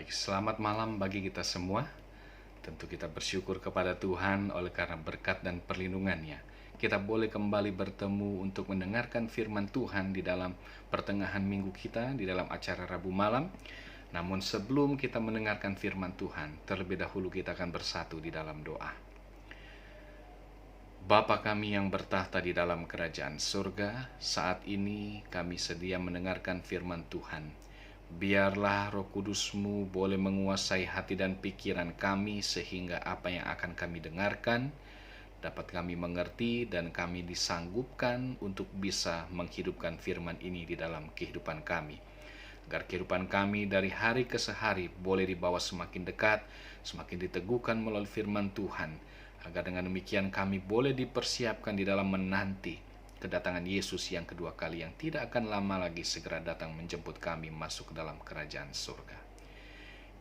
Baik, selamat malam bagi kita semua. Tentu kita bersyukur kepada Tuhan oleh karena berkat dan perlindungannya. Kita boleh kembali bertemu untuk mendengarkan firman Tuhan di dalam pertengahan minggu kita, di dalam acara Rabu malam. Namun sebelum kita mendengarkan firman Tuhan, terlebih dahulu kita akan bersatu di dalam doa. Bapa kami yang bertahta di dalam kerajaan surga, saat ini kami sedia mendengarkan firman Tuhan. Biarlah Roh Kudus-Mu boleh menguasai hati dan pikiran kami sehingga apa yang akan kami dengarkan dapat kami mengerti dan kami disanggupkan untuk bisa menghidupkan firman ini di dalam kehidupan kami. Agar kehidupan kami dari hari ke hari boleh dibawa semakin dekat, semakin diteguhkan melalui firman Tuhan. Agar dengan demikian kami boleh dipersiapkan di dalam menanti kedatangan Yesus yang kedua kali yang tidak akan lama lagi segera datang menjemput kami masuk ke dalam kerajaan surga.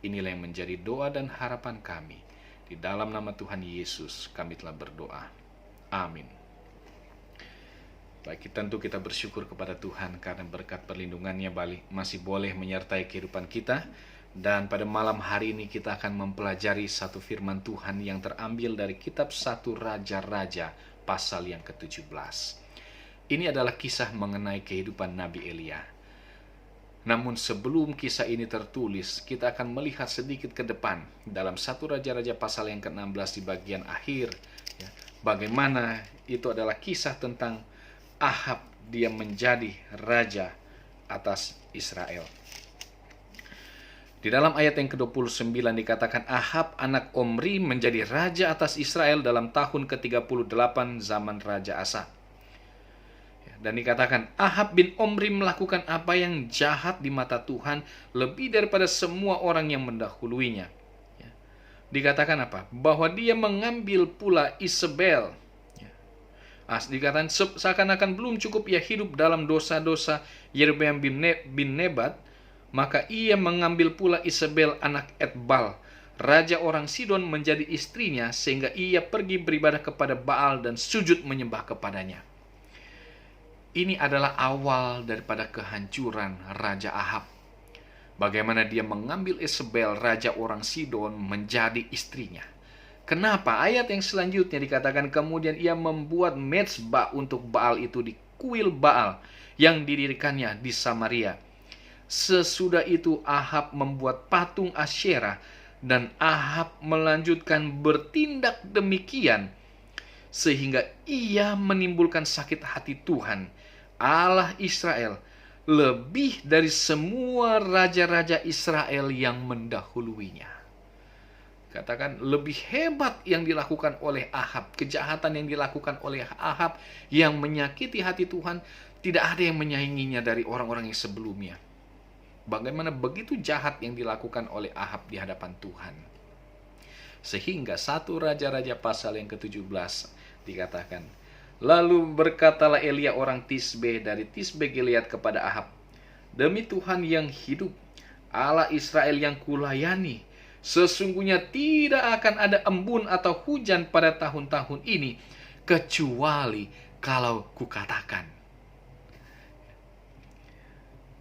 Inilah yang menjadi doa dan harapan kami. Di dalam nama Tuhan Yesus kami telah berdoa. Amin. Baik, tentu kita bersyukur kepada Tuhan karena berkat perlindungannya masih boleh menyertai kehidupan kita. Dan pada malam hari ini kita akan mempelajari satu firman Tuhan yang terambil dari kitab 1 Raja-Raja pasal yang ke-17. Ini adalah kisah mengenai kehidupan Nabi Elia. Namun sebelum kisah ini tertulis, kita akan melihat sedikit ke depan dalam 1 Raja-Raja pasal yang ke-16 di bagian akhir. Bagaimana itu adalah kisah tentang Ahab, dia menjadi raja atas Israel. Di dalam ayat yang ke-29 dikatakan Ahab anak Omri menjadi raja atas Israel dalam tahun ke-38 zaman Raja Asa. Dan dikatakan Ahab bin Omri melakukan apa yang jahat di mata Tuhan lebih daripada semua orang yang mendahuluinya. Dikatakan apa? Bahwa dia mengambil pula Isabel. Dikatakan seakan-akan belum cukup ia hidup dalam dosa-dosa Yerobeam bin Nebat, maka ia mengambil pula Isabel anak Etbal, raja orang Sidon menjadi istrinya, sehingga ia pergi beribadah kepada Baal dan sujud menyembah kepadanya. Ini adalah awal daripada kehancuran Raja Ahab. Bagaimana dia mengambil Isabel, raja orang Sidon, menjadi istrinya. Kenapa? Ayat yang selanjutnya dikatakan kemudian ia membuat mezbah untuk Baal itu di kuil Baal yang didirikannya di Samaria. Sesudah itu Ahab membuat patung Asyerah dan Ahab melanjutkan bertindak demikian sehingga ia menimbulkan sakit hati Tuhan Allah Israel lebih dari semua raja-raja Israel yang mendahuluinya. Katakan lebih hebat yang dilakukan oleh Ahab, kejahatan yang dilakukan oleh Ahab yang menyakiti hati Tuhan, tidak ada yang menyainginya dari orang-orang yang sebelumnya. Bagaimana begitu jahat yang dilakukan oleh Ahab di hadapan Tuhan. Sehingga 1 Raja-Raja pasal yang ke-17 dikatakan, lalu berkatalah Elia orang Tisbe dari Tisbe Gilead kepada Ahab, demi Tuhan yang hidup, Allah Israel yang kulayani, sesungguhnya tidak akan ada embun atau hujan pada tahun-tahun ini, kecuali kalau kukatakan.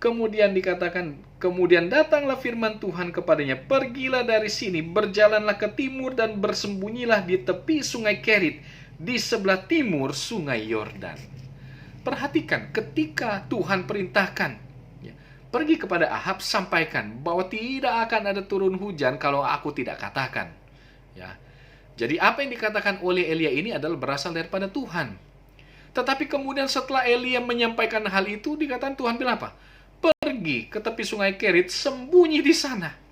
Kemudian dikatakan, kemudian datanglah firman Tuhan kepadanya, pergilah dari sini, berjalanlah ke timur dan bersembunyilah di tepi sungai Kerit, di sebelah timur sungai Yordan. Perhatikan, ketika Tuhan perintahkan pergi kepada Ahab, sampaikan bahwa tidak akan ada turun hujan kalau aku tidak katakan. Jadi apa yang dikatakan oleh Elia ini adalah berasal daripada Tuhan. Tetapi kemudian setelah Elia menyampaikan hal itu, dikatakan Tuhan bilang apa? Pergi ke tepi sungai Kerit, sembunyi di sana.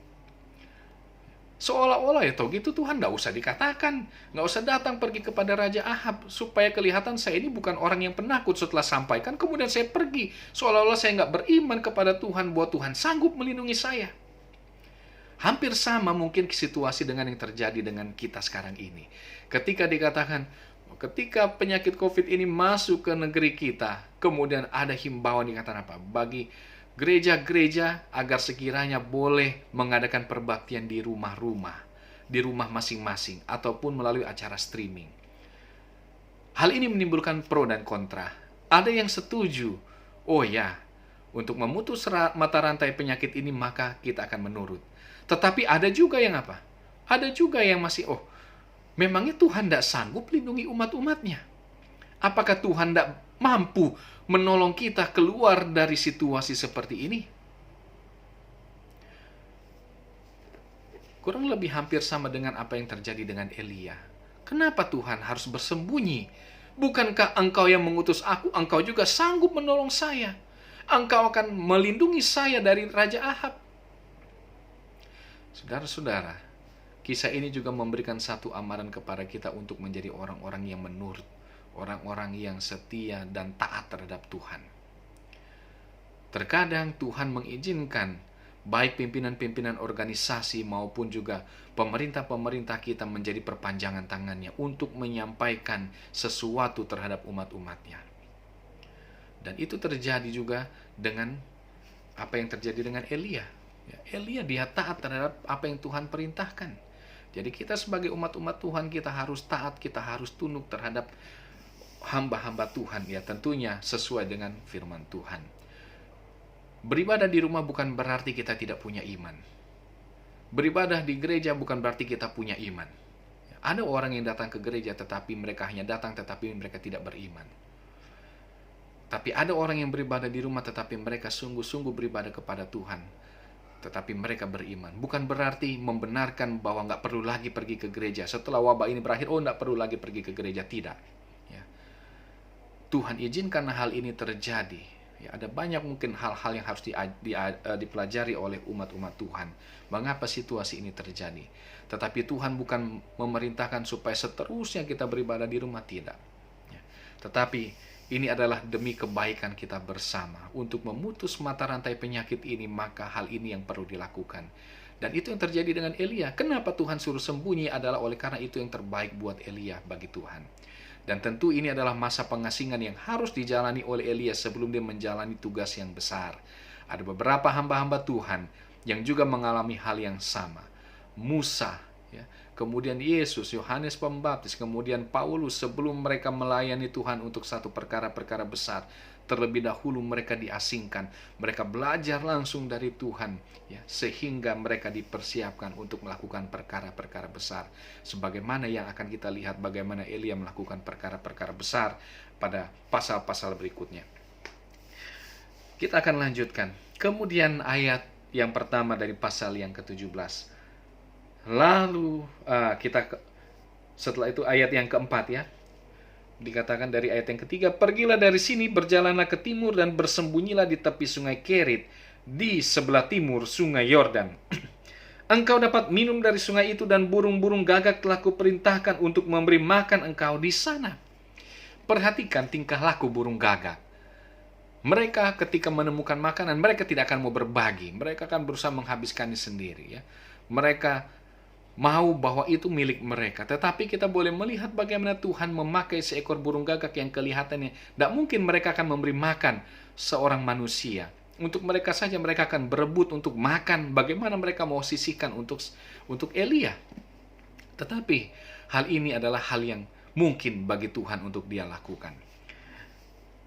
Seolah-olah gitu Tuhan gak usah dikatakan, gak usah datang pergi kepada Raja Ahab, supaya kelihatan saya ini bukan orang yang penakut. Setelah sampaikan kemudian saya pergi, seolah-olah saya gak beriman kepada Tuhan bahwa Tuhan sanggup melindungi saya. Hampir sama mungkin situasi dengan yang terjadi dengan kita sekarang ini. Ketika dikatakan, ketika penyakit COVID ini masuk ke negeri kita, kemudian ada himbauan dikatakan apa? Bagi gereja-gereja agar sekiranya boleh mengadakan perbaktian di rumah-rumah, di rumah masing-masing, ataupun melalui acara streaming. Hal ini menimbulkan pro dan kontra. Ada yang setuju, oh ya, untuk memutus mata rantai penyakit ini, maka kita akan menurut. Tetapi ada juga yang apa? Ada juga yang masih, memangnya Tuhan tidak sanggup lindungi umat-umatnya? Apakah Tuhan tidak mampu menolong kita keluar dari situasi seperti ini? Kurang lebih hampir sama dengan apa yang terjadi dengan Elia. Kenapa Tuhan harus bersembunyi? Bukankah Engkau yang mengutus aku, Engkau juga sanggup menolong saya? Engkau akan melindungi saya dari Raja Ahab. Saudara-saudara, kisah ini juga memberikan satu amaran kepada kita untuk menjadi orang-orang yang menurut, orang-orang yang setia dan taat terhadap Tuhan. Terkadang Tuhan mengizinkan baik pimpinan-pimpinan organisasi maupun juga pemerintah-pemerintah kita menjadi perpanjangan tangannya untuk menyampaikan sesuatu terhadap umat-umatnya. Dan itu terjadi juga dengan apa yang terjadi dengan Elia. Elia dia taat terhadap apa yang Tuhan perintahkan. Jadi kita sebagai umat-umat Tuhan, kita harus taat, kita harus tunduk terhadap hamba-hamba Tuhan, ya tentunya sesuai dengan firman Tuhan. Beribadah di rumah bukan berarti kita tidak punya iman. Beribadah di gereja bukan berarti kita punya iman. Ada orang yang datang ke gereja tetapi mereka hanya datang tetapi mereka tidak beriman. Tapi ada orang yang beribadah di rumah tetapi mereka sungguh-sungguh beribadah kepada Tuhan, tetapi mereka beriman. Bukan berarti membenarkan bahwa nggak perlu lagi pergi ke gereja. Setelah wabah ini berakhir, nggak perlu lagi pergi ke gereja. Tidak. Ya. Tuhan izinkan hal ini terjadi. Ya, ada banyak mungkin hal-hal yang harus dipelajari oleh umat-umat Tuhan. Mengapa situasi ini terjadi? Tetapi Tuhan bukan memerintahkan supaya seterusnya kita beribadah di rumah, tidak. Ya. Tetapi ini adalah demi kebaikan kita bersama. Untuk memutus mata rantai penyakit ini, maka hal ini yang perlu dilakukan. Dan itu yang terjadi dengan Elia. Kenapa Tuhan suruh sembunyi adalah oleh karena itu yang terbaik buat Elia bagi Tuhan. Dan tentu ini adalah masa pengasingan yang harus dijalani oleh Elia sebelum dia menjalani tugas yang besar. Ada beberapa hamba-hamba Tuhan yang juga mengalami hal yang sama. Musa, ya, kemudian Yesus, Yohanes Pembaptis, kemudian Paulus, sebelum mereka melayani Tuhan untuk satu perkara-perkara besar, terlebih dahulu mereka diasingkan. Mereka belajar langsung dari Tuhan, ya, sehingga mereka dipersiapkan untuk melakukan perkara-perkara besar. Sebagaimana yang akan kita lihat bagaimana Elia melakukan perkara-perkara besar pada pasal-pasal berikutnya. Kita akan lanjutkan. Kemudian ayat yang pertama dari pasal yang ke-17. Lalu setelah itu ayat yang keempat, ya. Dikatakan dari ayat yang ketiga, pergilah dari sini, berjalanlah ke timur dan bersembunyilah di tepi sungai Kerit di sebelah timur sungai Yordan. Engkau dapat minum dari sungai itu dan burung-burung gagak telah kuperintahkan untuk memberi makan engkau di sana. Perhatikan tingkah laku burung gagak. Mereka ketika menemukan makanan, mereka tidak akan mau berbagi. Mereka akan berusaha menghabiskannya sendiri, ya. Mereka mau bahwa itu milik mereka. Tetapi kita boleh melihat bagaimana Tuhan memakai seekor burung gagak yang kelihatannya tidak mungkin mereka akan memberi makan seorang manusia. Untuk mereka saja mereka akan berebut untuk makan. Bagaimana mereka mau sisihkan untuk Elia? Tetapi hal ini adalah hal yang mungkin bagi Tuhan untuk dia lakukan.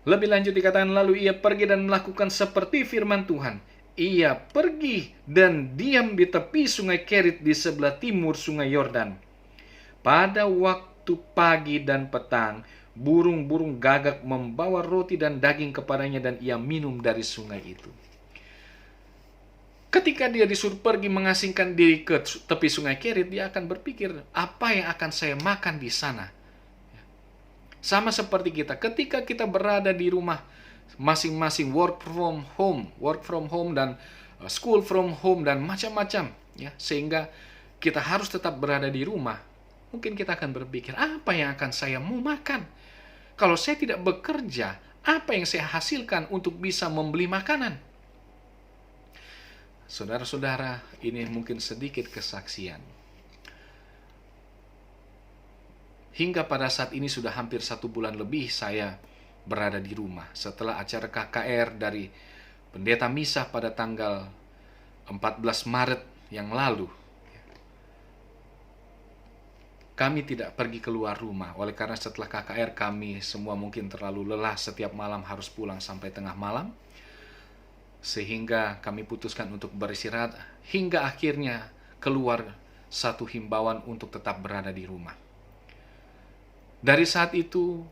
Lebih lanjut dikatakan, lalu ia pergi dan melakukan seperti firman Tuhan. Ia pergi dan diam di tepi sungai Kerit di sebelah timur sungai Yordan. Pada waktu pagi dan petang, burung-burung gagak membawa roti dan daging kepadanya dan ia minum dari sungai itu. Ketika dia disuruh pergi mengasingkan diri ke tepi sungai Kerit, dia akan berpikir, apa yang akan saya makan di sana? Sama seperti kita, ketika kita berada di rumah, masing-masing work from home dan school from home dan macam-macam, ya, sehingga kita harus tetap berada di rumah. Mungkin kita akan berpikir, apa yang akan saya mau makan? Kalau saya tidak bekerja, apa yang saya hasilkan untuk bisa membeli makanan? Saudara-saudara, ini mungkin sedikit kesaksian. Hingga pada saat ini sudah hampir 1 bulan lebih saya berada di rumah setelah acara KKR dari Pendeta Misah pada tanggal 14 Maret yang lalu. Kami tidak pergi keluar rumah oleh karena setelah KKR kami semua mungkin terlalu lelah, setiap malam harus pulang sampai tengah malam. Sehingga kami putuskan untuk beristirahat hingga akhirnya keluar satu himbauan untuk tetap berada di rumah. Dari saat itu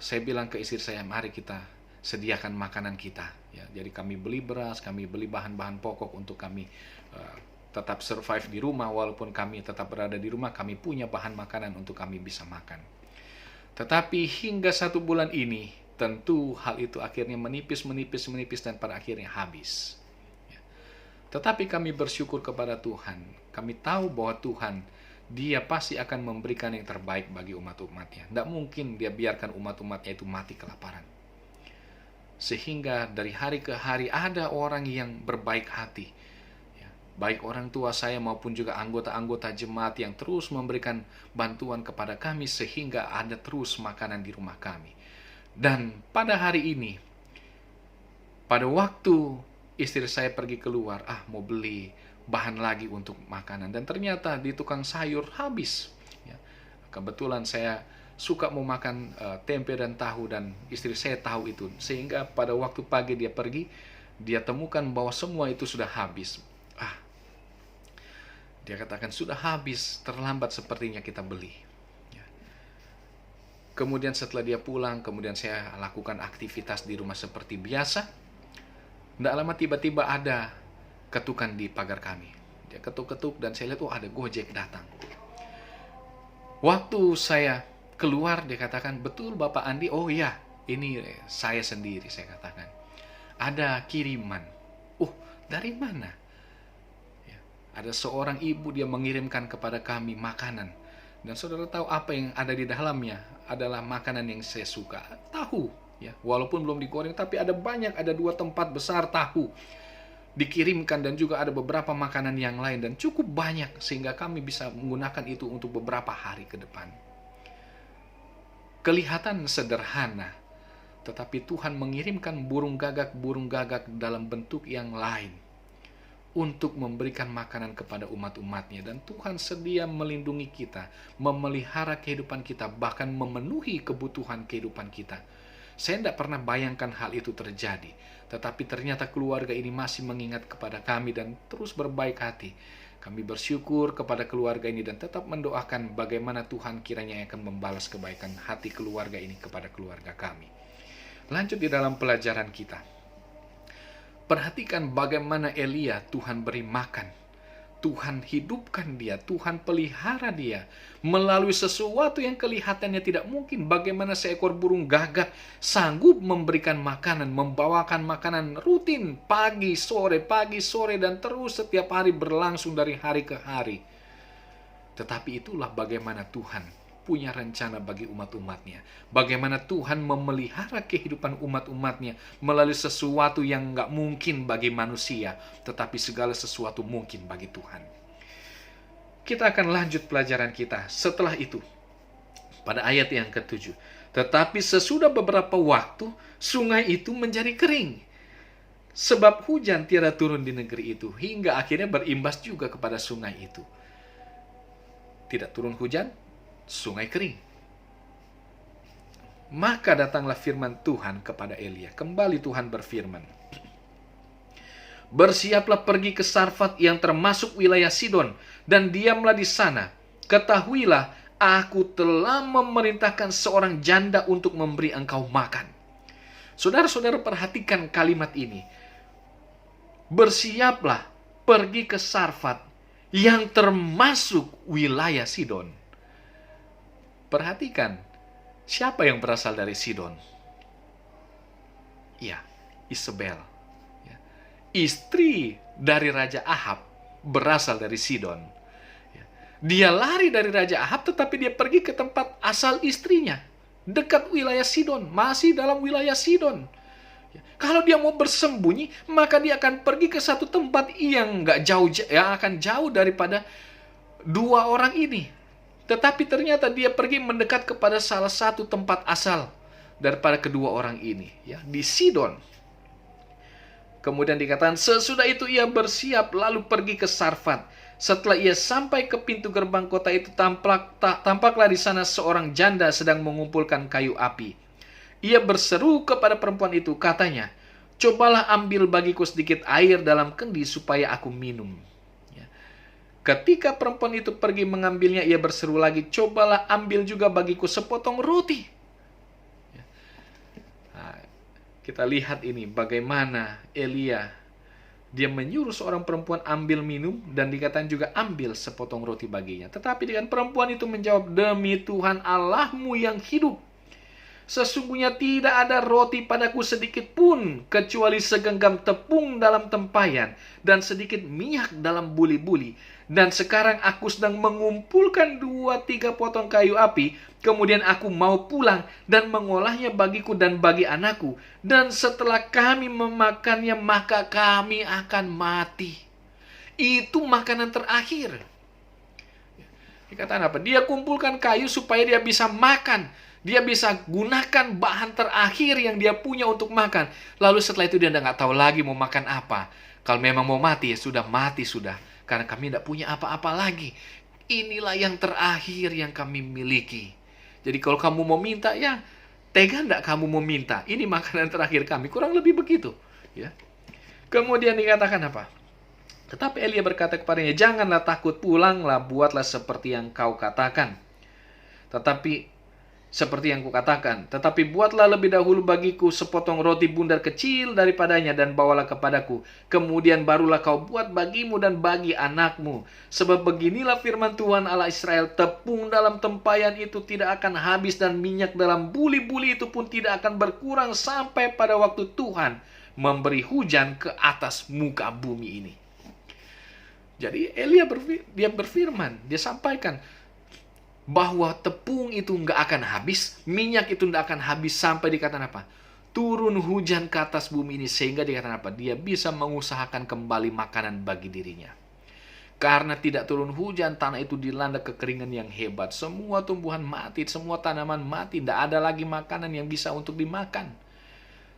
saya bilang ke istri saya, mari kita sediakan makanan kita. Ya, jadi kami beli beras, kami beli bahan-bahan pokok untuk kami tetap survive di rumah. Walaupun kami tetap berada di rumah, kami punya bahan makanan untuk kami bisa makan. Tetapi hingga 1 bulan ini, tentu hal itu akhirnya menipis dan pada akhirnya habis. Ya. Tetapi kami bersyukur kepada Tuhan. Kami tahu bahwa Tuhan, Dia pasti akan memberikan yang terbaik bagi umat-umatnya. Tidak mungkin Dia biarkan umat-umatnya itu mati kelaparan. Sehingga dari hari ke hari ada orang yang berbaik hati. Ya, baik orang tua saya maupun juga anggota-anggota jemaat yang terus memberikan bantuan kepada kami sehingga ada terus makanan di rumah kami. Dan pada hari ini, pada waktu istri saya pergi keluar, mau beli bahan lagi untuk makanan, dan ternyata di tukang sayur habis. Ya, kebetulan saya suka mau makan tempe dan tahu, dan istri saya tahu itu, sehingga pada waktu pagi dia pergi, dia temukan bahwa semua itu sudah habis. Dia katakan, sudah habis, terlambat sepertinya kita beli. Ya. Kemudian setelah dia pulang, kemudian saya lakukan aktivitas di rumah seperti biasa. Tidak lama tiba-tiba ada ketukan di pagar kami. Dia ketuk-ketuk dan saya lihat, ada Gojek datang. Waktu saya keluar, dia katakan, betul Bapak Andi? Oh iya, ini saya sendiri, saya katakan. Ada kiriman. Dari mana? Ya, ada seorang ibu, dia mengirimkan kepada kami makanan. Dan saudara tahu apa yang ada di dalamnya? Adalah makanan yang saya suka. Tahu. Ya, walaupun belum digoreng, tapi ada 2 tempat besar tahu dikirimkan, dan juga ada beberapa makanan yang lain, dan cukup banyak sehingga kami bisa menggunakan itu untuk beberapa hari ke depan. Kelihatan sederhana, tetapi Tuhan mengirimkan burung gagak dalam bentuk yang lain untuk memberikan makanan kepada umat-umatnya, dan Tuhan sedia melindungi kita, memelihara kehidupan kita, bahkan memenuhi kebutuhan kehidupan kita. Saya tidak pernah bayangkan hal itu terjadi, tetapi ternyata keluarga ini masih mengingat kepada kami dan terus berbaik hati. Kami bersyukur kepada keluarga ini dan tetap mendoakan bagaimana Tuhan kiranya akan membalas kebaikan hati keluarga ini kepada keluarga kami. Lanjut di dalam pelajaran kita. Perhatikan bagaimana Elia Tuhan beri makan. Tuhan hidupkan dia, Tuhan pelihara dia melalui sesuatu yang kelihatannya tidak mungkin. Bagaimana seekor burung gagak sanggup memberikan makanan, membawakan makanan rutin pagi sore, dan terus setiap hari berlangsung dari hari ke hari. Tetapi itulah bagaimana Tuhan punya rencana bagi umat-umatnya. Bagaimana Tuhan memelihara kehidupan umat-umatnya melalui sesuatu yang nggak mungkin bagi manusia, tetapi segala sesuatu mungkin bagi Tuhan. Kita akan lanjut pelajaran kita setelah itu. Pada ayat yang ke-7. Tetapi sesudah beberapa waktu, sungai itu menjadi kering. Sebab hujan tiada turun di negeri itu, hingga akhirnya berimbas juga kepada sungai itu. Tidak turun hujan, sungai kering. Maka datanglah firman Tuhan kepada Elia. Kembali Tuhan berfirman, bersiaplah pergi ke Sarfat yang termasuk wilayah Sidon, dan diamlah di sana. Ketahuilah, aku telah memerintahkan seorang janda untuk memberi engkau makan. Saudara-saudara, perhatikan kalimat ini. Bersiaplah pergi ke Sarfat yang termasuk wilayah Sidon. Perhatikan, siapa yang berasal dari Sidon? Ya, Isabel. Ya. Istri dari Raja Ahab berasal dari Sidon. Ya. Dia lari dari Raja Ahab, tetapi dia pergi ke tempat asal istrinya. Dekat wilayah Sidon, masih dalam wilayah Sidon. Ya. Kalau dia mau bersembunyi, maka dia akan pergi ke satu tempat yang akan jauh daripada 2 orang ini. Tetapi ternyata dia pergi mendekat kepada salah satu tempat asal daripada kedua orang ini, ya, di Sidon. Kemudian dikatakan, sesudah itu ia bersiap lalu pergi ke Sarfat. Setelah ia sampai ke pintu gerbang kota itu, tampaklah di sana seorang janda sedang mengumpulkan kayu api. Ia berseru kepada perempuan itu, katanya, cobalah ambil bagiku sedikit air dalam kendi supaya aku minum. Ya. Ketika perempuan itu pergi mengambilnya, ia berseru lagi, cobalah ambil juga bagiku sepotong roti. Ya. Nah, kita lihat ini bagaimana Elia, dia menyuruh seorang perempuan ambil minum, dan dikatakan juga ambil sepotong roti baginya. Tetapi dengan perempuan itu menjawab, demi Tuhan Allahmu yang hidup, sesungguhnya tidak ada roti padaku sedikit pun, kecuali segenggam tepung dalam tempayan, dan sedikit minyak dalam buli-buli. Dan sekarang aku sedang mengumpulkan 2-3 potong kayu api, kemudian aku mau pulang dan mengolahnya bagiku dan bagi anakku. Dan setelah kami memakannya, maka kami akan mati. Itu makanan terakhir. Dikatakan apa? Dia kumpulkan kayu supaya dia bisa makan. Dia bisa gunakan bahan terakhir yang dia punya untuk makan. Lalu setelah itu dia nggak tahu lagi mau makan apa. Kalau memang mau mati, ya sudah mati sudah. Karena kami tidak punya apa-apa lagi. Inilah yang terakhir yang kami miliki. Jadi kalau kamu mau minta, ya tega nggak kamu mau minta? Ini makanan terakhir kami. Kurang lebih begitu. Ya. Kemudian dikatakan apa? Tetapi Elia berkata kepadanya, janganlah takut, pulanglah, buatlah seperti yang kau katakan. Seperti yang kukatakan, tetapi buatlah lebih dahulu bagiku sepotong roti bundar kecil daripadanya dan bawalah kepadaku. Kemudian barulah kau buat bagimu dan bagi anakmu. Sebab beginilah firman Tuhan Allah Israel, tepung dalam tempayan itu tidak akan habis dan minyak dalam buli-buli itu pun tidak akan berkurang sampai pada waktu Tuhan memberi hujan ke atas muka bumi ini. Jadi Elia berfirman, dia sampaikan bahwa tepung itu nggak akan habis, minyak itu nggak akan habis sampai dikatakan apa? Turun hujan ke atas bumi ini, sehingga dikatakan apa? Dia bisa mengusahakan kembali makanan bagi dirinya. Karena tidak turun hujan, tanah itu dilanda kekeringan yang hebat. Semua tumbuhan mati, semua tanaman mati, tidak ada lagi makanan yang bisa untuk dimakan.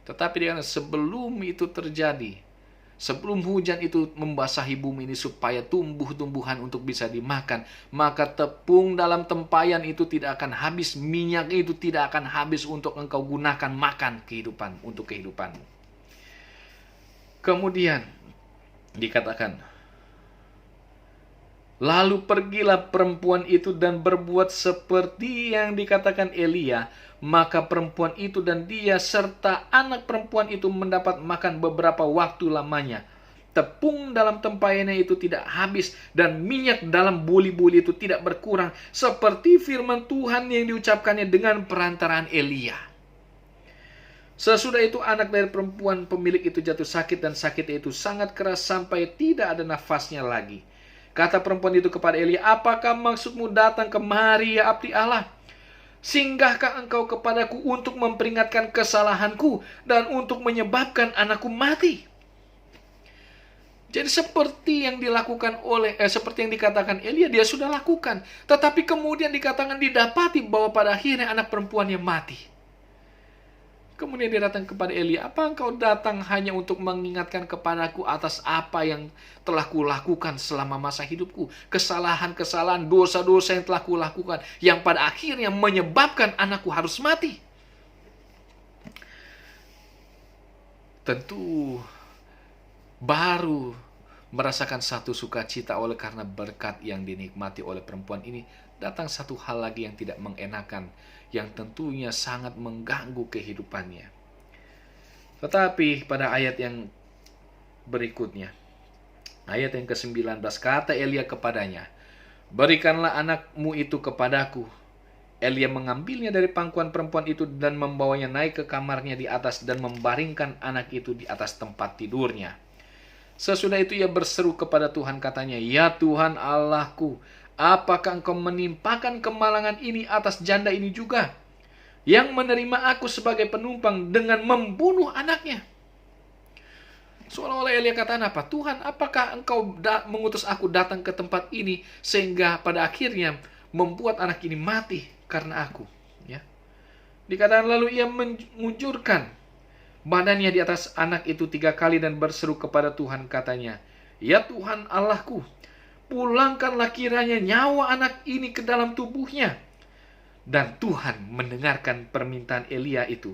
Tetapi dikatakan sebelum itu terjadi, sebelum hujan itu membasahi bumi ini supaya tumbuh-tumbuhan untuk bisa dimakan, maka tepung dalam tempayan itu tidak akan habis, minyak itu tidak akan habis untuk engkau gunakan makan untuk kehidupanmu. Kemudian dikatakan, lalu pergilah perempuan itu dan berbuat seperti yang dikatakan Elia. Maka perempuan itu dan dia serta anak perempuan itu mendapat makan beberapa waktu lamanya. Tepung dalam tempayannya itu tidak habis dan minyak dalam buli-buli itu tidak berkurang, seperti firman Tuhan yang diucapkannya dengan perantaraan Elia. Sesudah itu anak dari perempuan pemilik itu jatuh sakit, dan sakitnya itu sangat keras sampai tidak ada nafasnya lagi. Kata perempuan itu kepada Elia, apakah maksudmu datang kemari, ya abdi Allah? Singgahkah engkau kepadaku untuk memperingatkan kesalahanku dan untuk menyebabkan anakku mati? Jadi seperti yang seperti yang dikatakan Elia, dia sudah lakukan. Tetapi kemudian dikatakan didapati bahwa pada akhirnya anak perempuannya mati. Kemudian dia datang kepada Elia, apa engkau datang hanya untuk mengingatkan kepadaku atas apa yang telah kulakukan selama masa hidupku? Kesalahan-kesalahan, dosa-dosa yang telah kulakukan, yang pada akhirnya menyebabkan anakku harus mati. Tentu baru merasakan satu sukacita oleh karena berkat yang dinikmati oleh perempuan ini. Datang satu hal lagi yang tidak mengenakan, yang tentunya sangat mengganggu kehidupannya. Tetapi pada ayat yang berikutnya, ayat yang ke-19, kata Elia kepadanya, berikanlah anakmu itu kepadaku. Elia mengambilnya dari pangkuan perempuan itu dan membawanya naik ke kamarnya di atas dan membaringkan anak itu di atas tempat tidurnya. Sesudah itu ia berseru kepada Tuhan, katanya, ya Tuhan Allahku, apakah engkau menimpakan kemalangan ini atas janda ini juga, yang menerima aku sebagai penumpang dengan membunuh anaknya? Seolah-olah Elia katakan apa? Tuhan, apakah engkau mengutus aku datang ke tempat ini sehingga pada akhirnya membuat anak ini mati karena aku? Ya. Dikatakan lalu ia mengunjurkan badannya di atas anak itu 3 kali dan berseru kepada Tuhan, katanya, ya Tuhan Allahku, pulangkanlah kiranya nyawa anak ini ke dalam tubuhnya. Dan Tuhan mendengarkan permintaan Elia itu,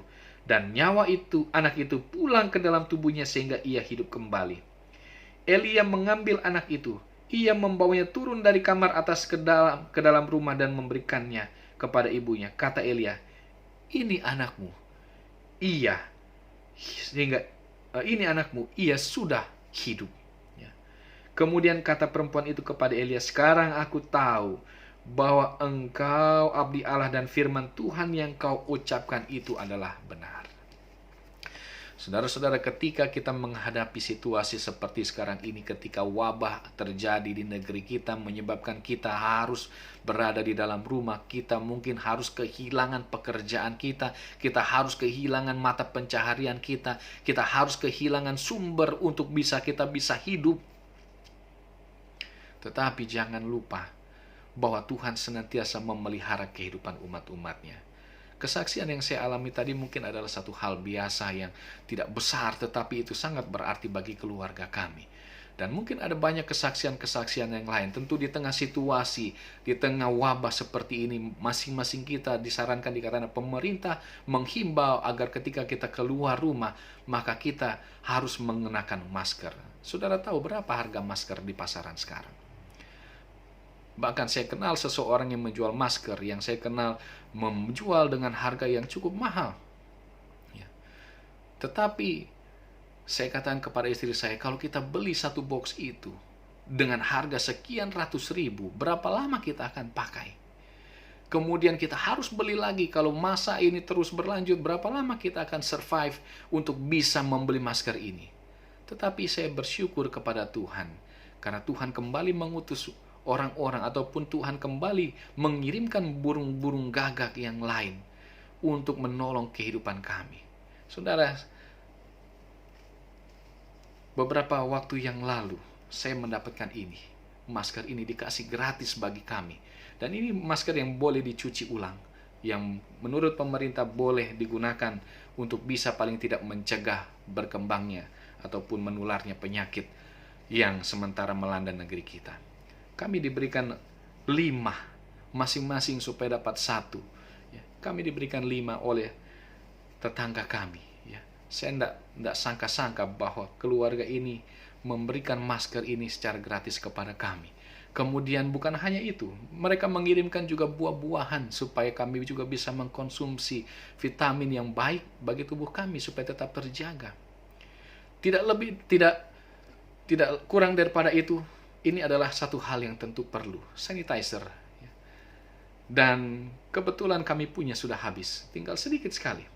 Dan nyawa itu, anak itu pulang ke dalam tubuhnya sehingga ia hidup kembali. Elia mengambil anak itu. Ia membawanya turun dari kamar atas ke dalam rumah dan memberikannya kepada ibunya. Kata Elia, ini anakmu. Ini anakmu, ia sudah hidup. Ya. Kemudian kata perempuan itu kepada Elia, sekarang aku tahu bahwa engkau abdi Allah dan firman Tuhan yang kau ucapkan itu adalah benar. Saudara-saudara, ketika kita menghadapi situasi seperti sekarang ini, ketika wabah terjadi di negeri kita menyebabkan kita harus berada di dalam rumah, kita mungkin harus kehilangan pekerjaan kita harus kehilangan mata pencaharian kita harus kehilangan sumber untuk kita bisa hidup. Tetapi jangan lupa bahwa Tuhan senantiasa memelihara kehidupan umat-umatnya. Kesaksian yang saya alami tadi mungkin adalah satu hal biasa yang tidak besar, tetapi itu sangat berarti bagi keluarga kami. Dan mungkin ada banyak kesaksian-kesaksian yang lain. Tentu di tengah situasi, di tengah wabah seperti ini, masing-masing kita disarankan, dikatakan pemerintah menghimbau agar ketika kita keluar rumah, maka kita harus mengenakan masker. Saudara tahu berapa harga masker di pasaran sekarang? Bahkan saya kenal seseorang yang menjual masker, yang saya kenal menjual dengan harga yang cukup mahal. Ya. Tetapi saya katakan kepada istri saya, kalau kita beli satu box itu dengan harga sekian ratus ribu, berapa lama kita akan pakai? Kemudian kita harus beli lagi kalau masa ini terus berlanjut, berapa lama kita akan survive untuk bisa membeli masker ini? Tetapi saya bersyukur kepada Tuhan, karena Tuhan kembali mengutus orang-orang, ataupun Tuhan kembali mengirimkan burung-burung gagak yang lain untuk menolong kehidupan kami. Saudara, beberapa waktu yang lalu saya mendapatkan ini. Masker ini dikasih gratis bagi kami. Dan ini masker yang boleh dicuci ulang, yang menurut pemerintah boleh digunakan untuk bisa paling tidak mencegah berkembangnya ataupun menularnya penyakit yang sementara melanda negeri kita. Kami diberikan 5, masing-masing supaya dapat 1. Ya, kami diberikan 5 oleh tetangga kami. Ya, saya tidak sangka-sangka bahwa keluarga ini memberikan masker ini secara gratis kepada kami. Kemudian bukan hanya itu, mereka mengirimkan juga buah-buahan supaya kami juga bisa mengkonsumsi vitamin yang baik bagi tubuh kami supaya tetap terjaga. Tidak kurang daripada itu. Ini adalah satu hal yang tentu perlu, sanitizer. Dan kebetulan kami punya sudah habis, tinggal sedikit sekali.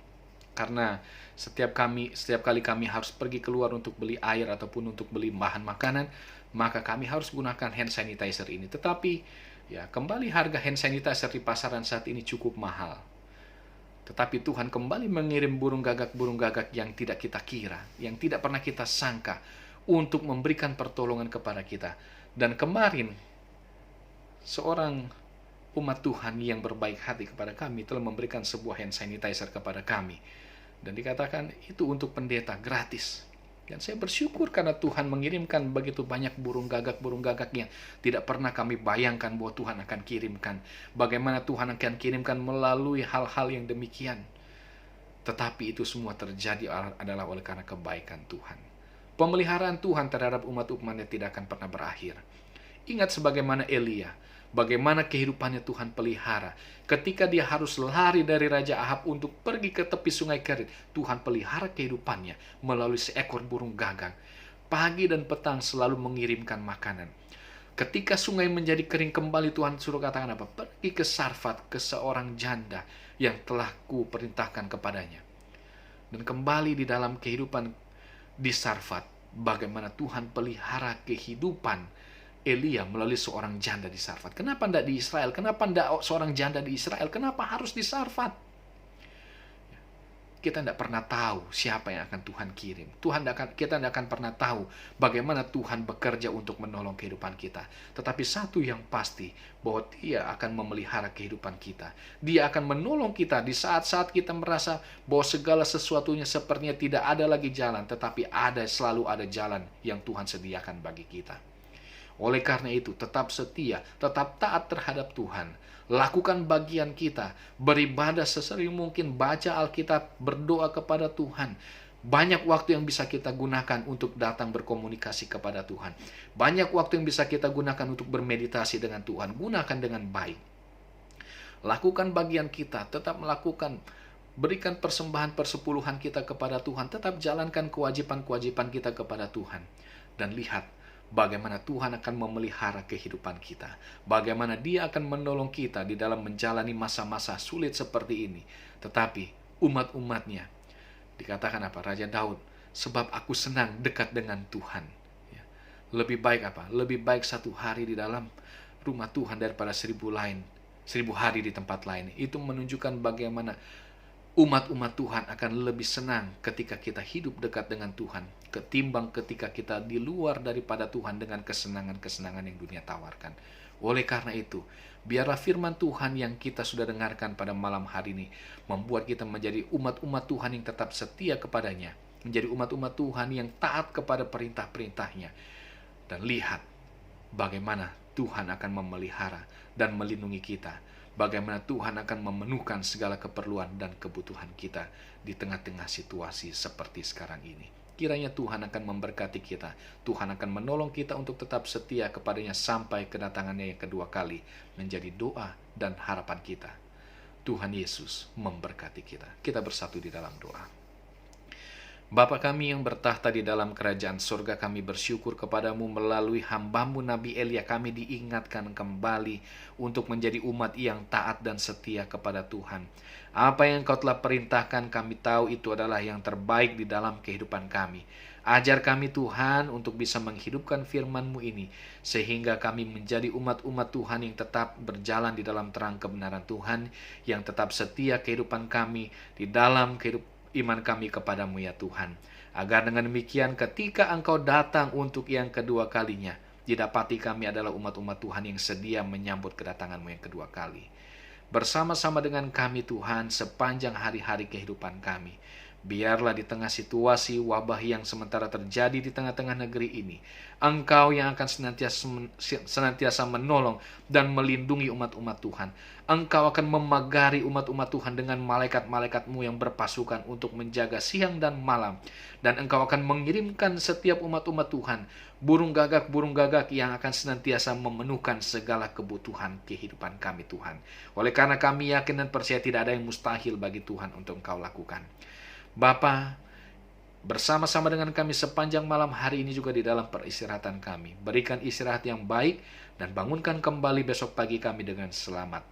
Karena setiap kali kami harus pergi keluar untuk beli air ataupun untuk beli bahan makanan, maka kami harus gunakan hand sanitizer ini. Tetapi ya kembali harga hand sanitizer di pasaran saat ini cukup mahal. Tetapi Tuhan kembali mengirim burung gagak yang tidak kita kira, yang tidak pernah kita sangka, untuk memberikan pertolongan kepada kita. Dan kemarin seorang umat Tuhan yang berbaik hati kepada kami telah memberikan sebuah hand sanitizer kepada kami, dan dikatakan itu untuk pendeta gratis. Dan saya bersyukur karena Tuhan mengirimkan begitu banyak burung gagak yang tidak pernah kami bayangkan bahwa Tuhan akan kirimkan. Bagaimana Tuhan akan kirimkan melalui hal-hal yang demikian. Tetapi itu semua terjadi adalah oleh karena kebaikan Tuhan. Pemeliharaan Tuhan terhadap umat-umatnya tidak akan pernah berakhir. Ingat sebagaimana Elia, bagaimana kehidupannya Tuhan pelihara. Ketika dia harus lari dari Raja Ahab untuk pergi ke tepi sungai Kerit, Tuhan pelihara kehidupannya melalui seekor burung gagak. Pagi dan petang selalu mengirimkan makanan. Ketika sungai menjadi kering kembali, Tuhan suruh katakan apa? Pergi ke Sarfat, ke seorang janda yang telah ku perintahkan kepadanya. Dan kembali di dalam kehidupan di Sarfat, bagaimana Tuhan pelihara kehidupan Elia melalui seorang janda di Sarfat. Kenapa tidak di Israel? Kenapa tidak seorang janda di Israel? Kenapa harus di Sarfat? Kita tidak pernah tahu siapa yang akan Tuhan kirim. Kita tidak akan pernah tahu bagaimana Tuhan bekerja untuk menolong kehidupan kita. Tetapi satu yang pasti, bahwa Dia akan memelihara kehidupan kita. Dia akan menolong kita di saat-saat kita merasa bahwa segala sesuatunya sepertinya tidak ada lagi jalan. Tetapi selalu ada jalan yang Tuhan sediakan bagi kita. Oleh karena itu, tetap setia, tetap taat terhadap Tuhan. Lakukan bagian kita, beribadah sesering mungkin, baca Alkitab, berdoa kepada Tuhan. Banyak waktu yang bisa kita gunakan untuk datang berkomunikasi kepada Tuhan. Banyak waktu yang bisa kita gunakan untuk bermeditasi dengan Tuhan. Gunakan dengan baik. Lakukan bagian kita, tetap melakukan, berikan persembahan persepuluhan kita kepada Tuhan. Tetap jalankan kewajiban-kewajiban kita kepada Tuhan. Dan lihat bagaimana Tuhan akan memelihara kehidupan kita. Bagaimana Dia akan menolong kita di dalam menjalani masa-masa sulit seperti ini. Tetapi umat-umatnya, dikatakan apa? Raja Daud, sebab aku senang dekat dengan Tuhan. Ya. Lebih baik apa? Lebih baik 1 hari di dalam rumah Tuhan daripada 1000 hari di tempat lain. Itu menunjukkan bagaimana umat-umat Tuhan akan lebih senang ketika kita hidup dekat dengan Tuhan, ketimbang ketika kita di luar daripada Tuhan dengan kesenangan-kesenangan yang dunia tawarkan. Oleh karena itu, biarlah firman Tuhan yang kita sudah dengarkan pada malam hari ini membuat kita menjadi umat-umat Tuhan yang tetap setia kepadanya, menjadi umat-umat Tuhan yang taat kepada perintah-perintahnya. Dan lihat bagaimana Tuhan akan memelihara dan melindungi kita. Bagaimana Tuhan akan memenuhkan segala keperluan dan kebutuhan kita di tengah-tengah situasi seperti sekarang ini. Kiranya Tuhan akan memberkati kita. Tuhan akan menolong kita untuk tetap setia kepadanya sampai kedatangannya yang kedua kali, menjadi doa dan harapan kita. Tuhan Yesus memberkati kita. Kita bersatu di dalam doa. Bapa kami yang bertahta di dalam kerajaan surga, kami bersyukur kepadamu melalui hamba-Mu Nabi Elia. Kami diingatkan kembali untuk menjadi umat yang taat dan setia kepada Tuhan. Apa yang Kau telah perintahkan, kami tahu itu adalah yang terbaik di dalam kehidupan kami. Ajar kami Tuhan untuk bisa menghidupkan firman-Mu ini, sehingga kami menjadi umat-umat Tuhan yang tetap berjalan di dalam terang kebenaran Tuhan, yang tetap setia kehidupan kami di dalam kehidupan iman kami kepadamu ya Tuhan. Agar dengan demikian ketika Engkau datang untuk yang kedua kalinya, didapati kami adalah umat-umat Tuhan yang sedia menyambut kedatangan-Mu yang kedua kali. Bersama-sama dengan kami Tuhan sepanjang hari-hari kehidupan kami. Biarlah di tengah situasi wabah yang sementara terjadi di tengah-tengah negeri ini, Engkau yang akan senantiasa menolong dan melindungi umat-umat Tuhan. Engkau akan memagari umat-umat Tuhan dengan malaikat-malaikat-Mu yang berpasukan untuk menjaga siang dan malam. Dan Engkau akan mengirimkan setiap umat-umat Tuhan burung gagak yang akan senantiasa memenuhkan segala kebutuhan kehidupan kami Tuhan. Oleh karena kami yakin dan percaya tidak ada yang mustahil bagi Tuhan untuk Engkau lakukan. Bapa, bersama-sama dengan kami sepanjang malam hari ini juga di dalam peristirahatan kami. Berikan istirahat yang baik dan bangunkan kembali besok pagi kami dengan selamat.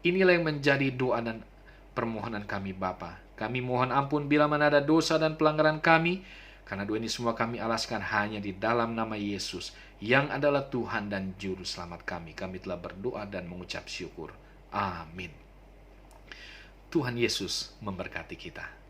Inilah yang menjadi doa dan permohonan kami Bapa. Kami mohon ampun bila mana ada dosa dan pelanggaran kami, karena doa ini semua kami alaskan hanya di dalam nama Yesus, yang adalah Tuhan dan Juru Selamat kami. Kami telah berdoa dan mengucap syukur. Amin. Tuhan Yesus memberkati kita.